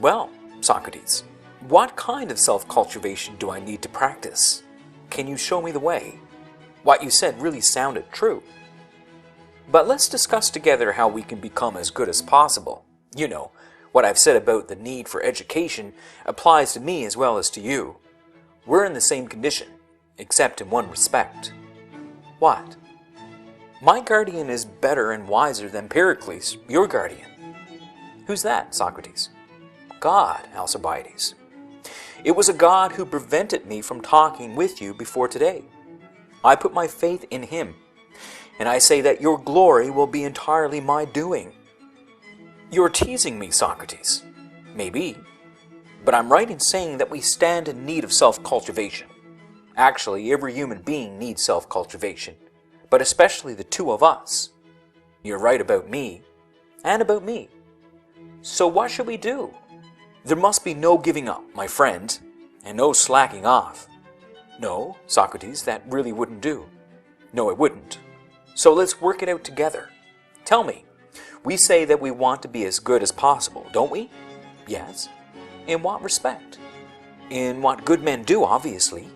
Well, Socrates, what kind of self-cultivation do I need to practice? Can you show me the way? What you said really sounded true. But let's discuss together how we can become as good as possible. You know, what I've said about the need for education applies to me as well as to you. We're in the same condition, except in one respect. What? My guardian is better and wiser than Pericles, your guardian. Who's that, Socrates? God, Alcibiades. It was a God who prevented me from talking with you before today. I put my faith in him, and I say that your glory will be entirely my doing. You're teasing me, Socrates. Maybe. But I'm right in saying that we stand in need of self-cultivation. Actually, every human being needs self-cultivation, but especially the two of us. You're right about me, and about me. So what should we do? There must be no giving up, my friend, and no slacking off. No, Socrates, that really wouldn't do. No, it wouldn't. So let's work it out together. Tell me, we say that we want to be as good as possible, don't we? Yes. In what respect? In what good men do, obviously.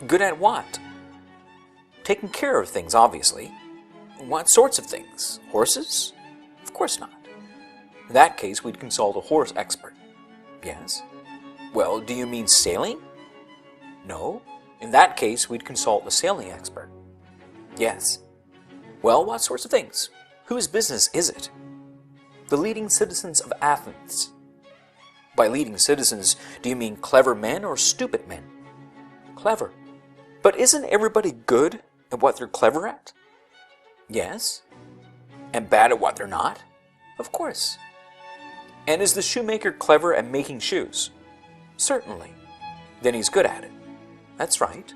Good at what? Taking care of things, obviously. What sorts of things? Horses? Of course not. In that case, we'd consult a horse expert. Yes. Well, do you mean sailing? No. In that case, we'd consult a sailing expert. Yes. Well, what sorts of things? Whose business is it? The leading citizens of Athens. By leading citizens, do you mean clever men or stupid men? Clever. But isn't everybody good at what they're clever at? Yes. And bad at what they're not? Of course. And is the shoemaker clever at making shoes? Certainly. Then he's good at it. That's right.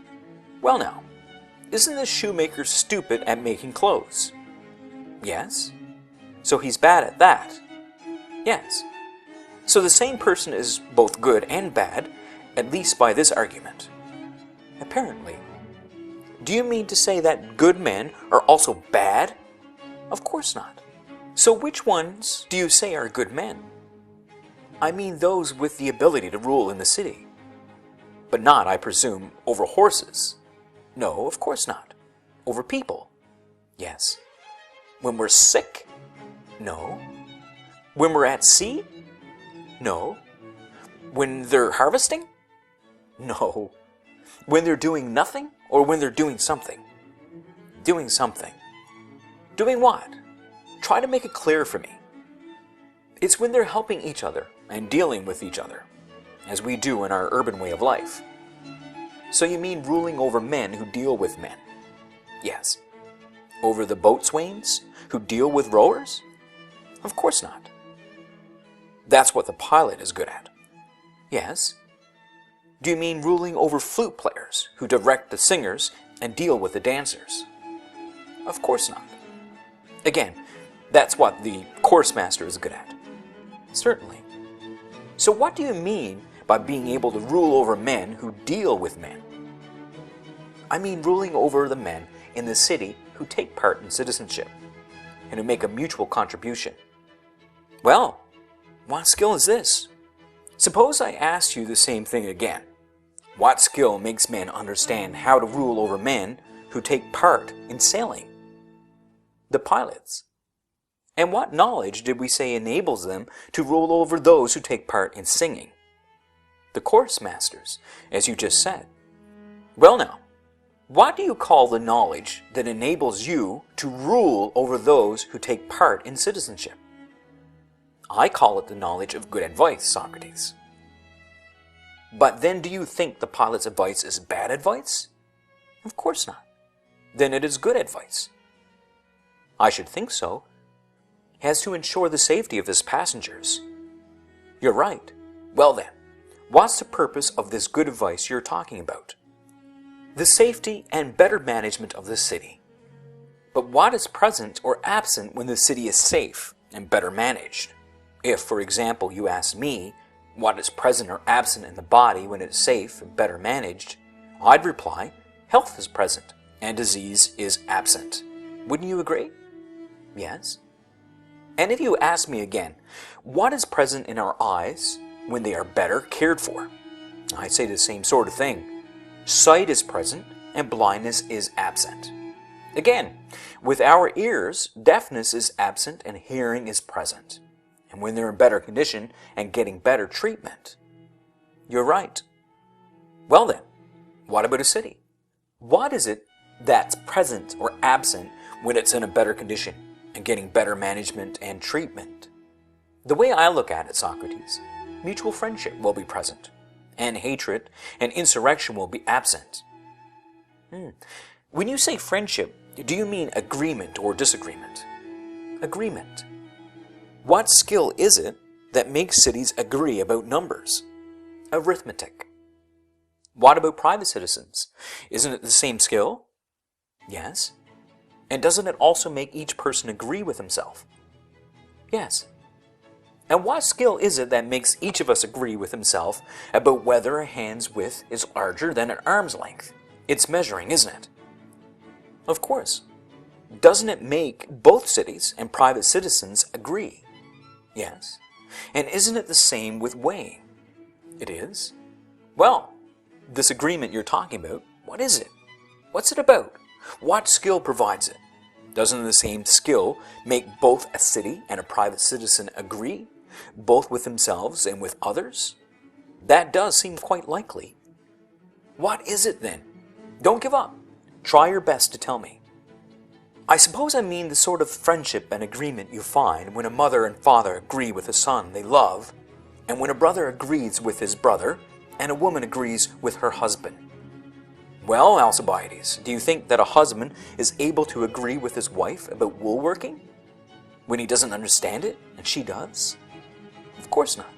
Well now, isn't the shoemaker stupid at making clothes? Yes. So he's bad at that? Yes. So the same person is both good and bad, at least by this argument. Apparently. Do you mean to say that good men are also bad? Of course not. So which ones do you say are good men? I mean those with the ability to rule in the city. But not, I presume, over horses. No, of course not. Over people. Yes. When we're sick? No. When we're at sea? No. When they're harvesting? No. When they're doing nothing or when they're doing something? Doing something. Doing what? Try to make it clear for me. It's when they're helping each other and dealing with each other, as we do in our urban way of life. So you mean ruling over men who deal with men? Yes. Over the boatswains who deal with rowers? Of course not. That's what the pilot is good at. Yes. Do you mean ruling over flute players who direct the singers and deal with the dancers? Of course not. Again, that's what the course master is good at. Certainly. So what do you mean by being able to rule over men who deal with men? I mean ruling over the men in the city who take part in citizenship and who make a mutual contribution. Well, what skill is this? Suppose I asked you the same thing again. What skill makes men understand how to rule over men who take part in sailing? The pilots. And what knowledge did we say enables them to rule over those who take part in singing? The course masters, as you just said. Well now, what do you call the knowledge that enables you to rule over those who take part in citizenship? I call it the knowledge of good advice, Socrates. But then do you think the pilot's advice is bad advice? Of course not. Then it is good advice. I should think so. He has to ensure the safety of his passengers. You're right. Well then, what's the purpose of this good advice you're talking about? The safety and better management of the city. But what is present or absent when the city is safe and better managed? If, for example, you ask me, what is present or absent in the body when it's safe and better managed, I'd reply, health is present and disease is absent. Wouldn't you agree? Yes. And if you ask me again, what is present in our eyes when they are better cared for? I'd say the same sort of thing. Sight is present and blindness is absent. Again, with our ears, deafness is absent and hearing is present. And when they're in better condition and getting better treatment. You're right. Well then, what about a city? What is it that's present or absent when it's in a better condition and getting better management and treatment? The way I look at it, Socrates, mutual friendship will be present, and hatred and insurrection will be absent. When you say friendship, do you mean agreement or disagreement? Agreement. What skill is it that makes cities agree about numbers? Arithmetic. What about private citizens? Isn't it the same skill? Yes. And doesn't it also make each person agree with himself? Yes. And what skill is it that makes each of us agree with himself about whether a hand's width is larger than an arm's length? It's measuring, isn't it? Of course. Doesn't it make both cities and private citizens agree? Yes. And isn't it the same with weighing? It is. Well, this agreement you're talking about, what is it? What's it about? What skill provides it? Doesn't the same skill make both a city and a private citizen agree, both with themselves and with others? That does seem quite likely. What is it then? Don't give up. Try your best to tell me. I suppose I mean the sort of friendship and agreement you find when a mother and father agree with a son they love, and when a brother agrees with his brother, and a woman agrees with her husband. Well, Alcibiades, do you think that a husband is able to agree with his wife about woolworking when he doesn't understand it and she does? Of course not.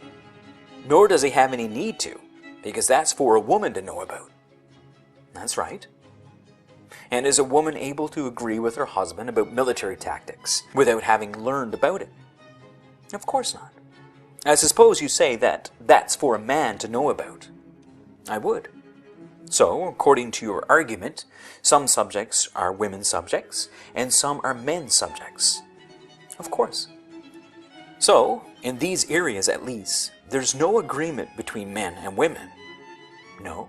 Nor does he have any need to, because that's for a woman to know about. That's right. And is a woman able to agree with her husband about military tactics without having learned about it? Of course not. I suppose you say that that's for a man to know about. I would. So, according to your argument, some subjects are women's subjects and some are men's subjects. Of course. So, in these areas at least, there's no agreement between men and women. No.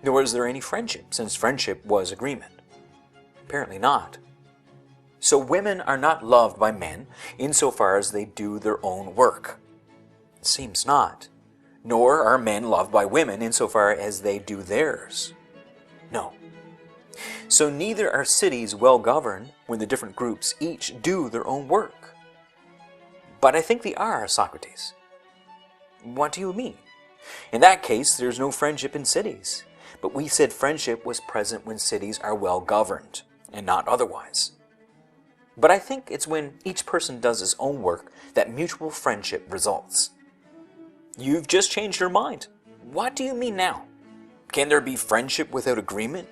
Nor is there any friendship, since friendship was agreement. Apparently not. So women are not loved by men insofar as they do their own work. It seems not. Nor are men loved by women insofar as they do theirs. No. So neither are cities well governed when the different groups each do their own work. But I think they are, Socrates. What do you mean? In that case, there's no friendship in cities. But we said friendship was present when cities are well governed, and not otherwise. But I think it's when each person does his own work that mutual friendship results. You've just changed your mind. What do you mean now? Can there be friendship without agreement?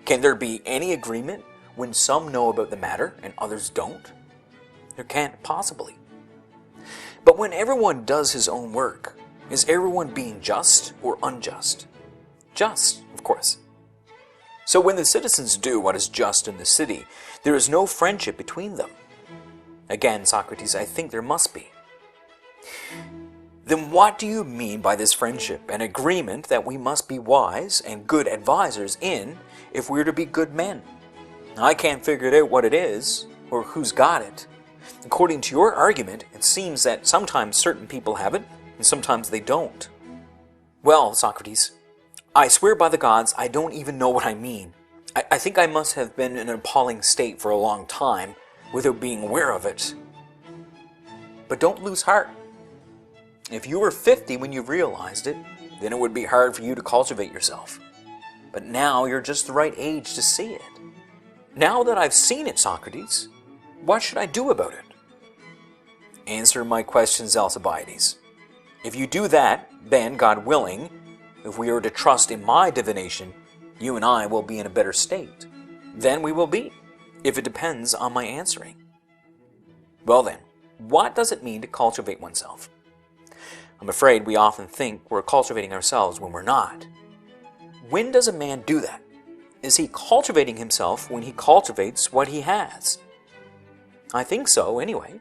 Can there be any agreement when some know about the matter and others don't? There can't possibly. But when everyone does his own work, is everyone being just or unjust? Just, of course. So when the citizens do what is just in the city, there is no friendship between them. Again, Socrates, I think there must be. Then what do you mean by this friendship and agreement that we must be wise and good advisors in if we're to be good men? I can't figure out what it is or who's got it. According to your argument, it seems that sometimes certain people have it and sometimes they don't. Well, Socrates, I swear by the gods, I don't even know what I mean. I think I must have been in an appalling state for a long time without being aware of it. But don't lose heart. If you were 50 when you realized it, then it would be hard for you to cultivate yourself. But now you're just the right age to see it. Now that I've seen it, Socrates, what should I do about it? Answer my questions, Alcibiades. If you do that, then, God willing, if we are to trust in my divination, you and I will be in a better state. Then we will be, if it depends on my answering. Well then, what does it mean to cultivate oneself? I'm afraid we often think we're cultivating ourselves when we're not. When does a man do that? Is he cultivating himself when he cultivates what he has? I think so, anyway.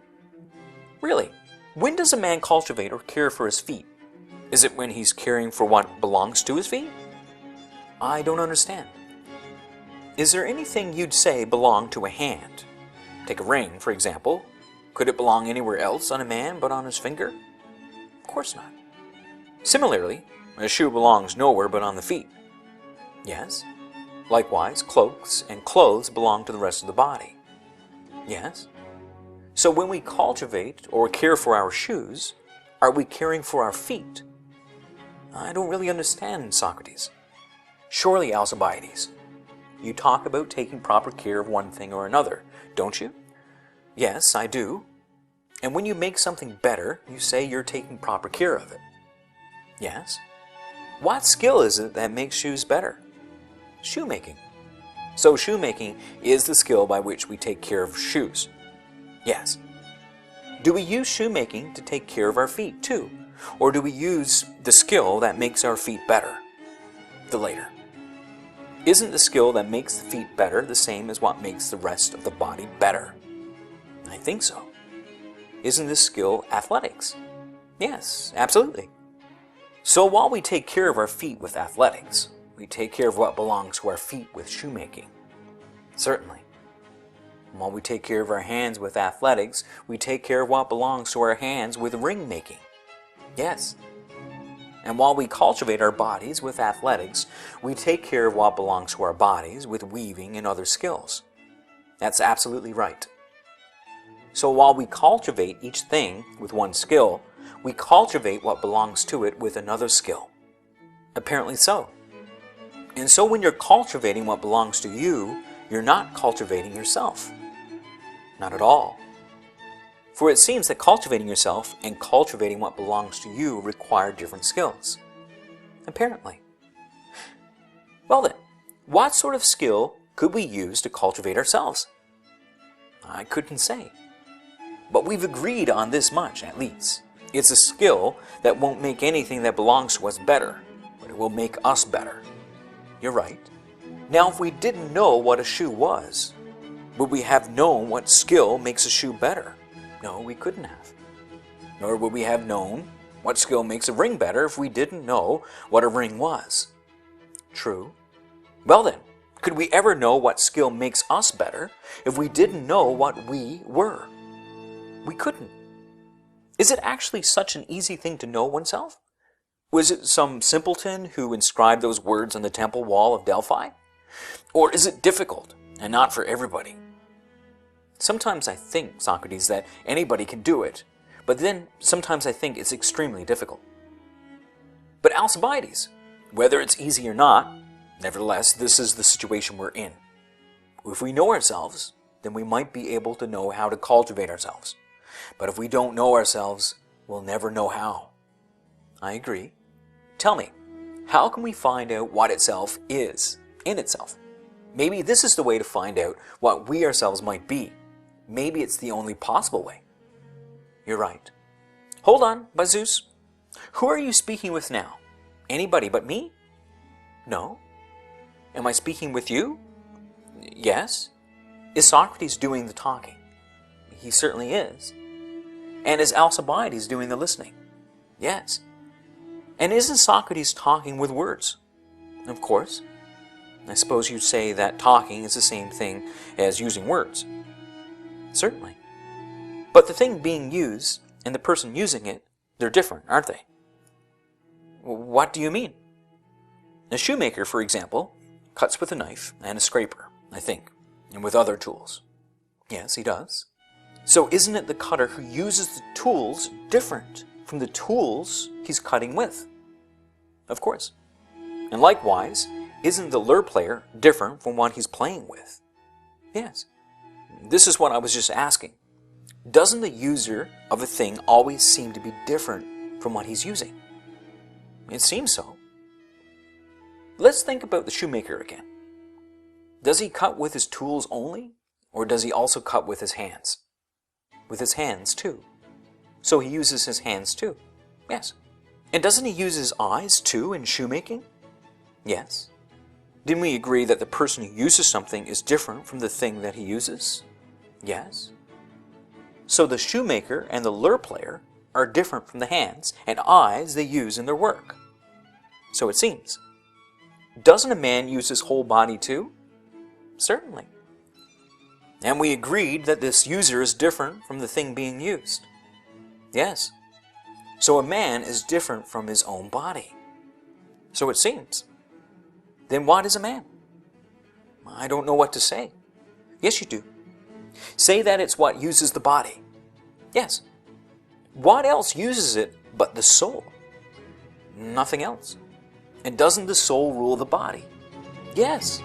Really, when does a man cultivate or care for his feet? Is it when he's caring for what belongs to his feet? I don't understand. Is there anything you'd say belonged to a hand? Take a ring, for example. Could it belong anywhere else on a man but on his finger? Of course not. Similarly, a shoe belongs nowhere but on the feet. Yes. Likewise, cloaks and clothes belong to the rest of the body. Yes. So when we cultivate or care for our shoes, are we caring for our feet? I don't really understand, Socrates. Surely, Alcibiades, you talk about taking proper care of one thing or another, don't you? Yes, I do. And when you make something better, you say you're taking proper care of it. Yes. What skill is it that makes shoes better? Shoemaking. So shoemaking is the skill by which we take care of shoes. Yes. Do we use shoemaking to take care of our feet too? Or do we use the skill that makes our feet better? The later. Isn't the skill that makes the feet better the same as what makes the rest of the body better? I think so. Isn't this skill athletics? Yes, absolutely. So while we take care of our feet with athletics, we take care of what belongs to our feet with shoemaking. Certainly. And while we take care of our hands with athletics, we take care of what belongs to our hands with ring making. Yes. And while we cultivate our bodies with athletics, we take care of what belongs to our bodies with weaving and other skills. That's absolutely right. So while we cultivate each thing with one skill, we cultivate what belongs to it with another skill. Apparently so. And so when you're cultivating what belongs to you, you're not cultivating yourself. Not at all. For it seems that cultivating yourself and cultivating what belongs to you require different skills. Apparently. Well then, what sort of skill could we use to cultivate ourselves? I couldn't say. But we've agreed on this much, at least. It's a skill that won't make anything that belongs to us better, but it will make us better. You're right. Now, if we didn't know what a shoe was, would we have known what skill makes a shoe better? No, we couldn't have. Nor would we have known what skill makes a ring better if we didn't know what a ring was. True. Well then, could we ever know what skill makes us better if we didn't know what we were? We couldn't. Is it actually such an easy thing to know oneself? Was it some simpleton who inscribed those words on the temple wall of Delphi? Or is it difficult and not for everybody? Sometimes I think, Socrates, that anybody can do it, but then sometimes I think it's extremely difficult. But Alcibiades, whether it's easy or not, nevertheless, this is the situation we're in. If we know ourselves, then we might be able to know how to cultivate ourselves. But if we don't know ourselves, we'll never know how. I agree. Tell me, how can we find out what itself is in itself? Maybe this is the way to find out what we ourselves might be. Maybe it's the only possible way. You're right. Hold on, by Zeus. Who are you speaking with now? Anybody but me? No. Am I speaking with you? Yes. Is Socrates doing the talking? He certainly is. And is Alcibiades doing the listening? Yes. And isn't Socrates talking with words? Of course. I suppose you'd say that talking is the same thing as using words. Certainly. But the thing being used and the person using it, they're different, aren't they? What do you mean? A shoemaker, for example, cuts with a knife and a scraper, I think, and with other tools. Yes, he does. So isn't it the cutter who uses the tools different from the tools he's cutting with? Of course. And likewise, isn't the lyre player different from what he's playing with? Yes. This is what I was just asking. Doesn't the user of a thing always seem to be different from what he's using? It seems so. Let's think about the shoemaker again. Does he cut with his tools only, or does he also cut with his hands? With his hands too. So he uses his hands too. Yes. And doesn't he use his eyes, too, in shoemaking? Yes. Didn't we agree that the person who uses something is different from the thing that he uses? Yes. So the shoemaker and the lyre player are different from the hands and eyes they use in their work. So it seems. Doesn't a man use his whole body too? Certainly. And we agreed that this user is different from the thing being used. Yes. So a man is different from his own body. So it seems. Then what is a man? I don't know what to say. Yes, you do. Say that it's what uses the body. Yes. What else uses it but the soul? Nothing else. And doesn't the soul rule the body? Yes.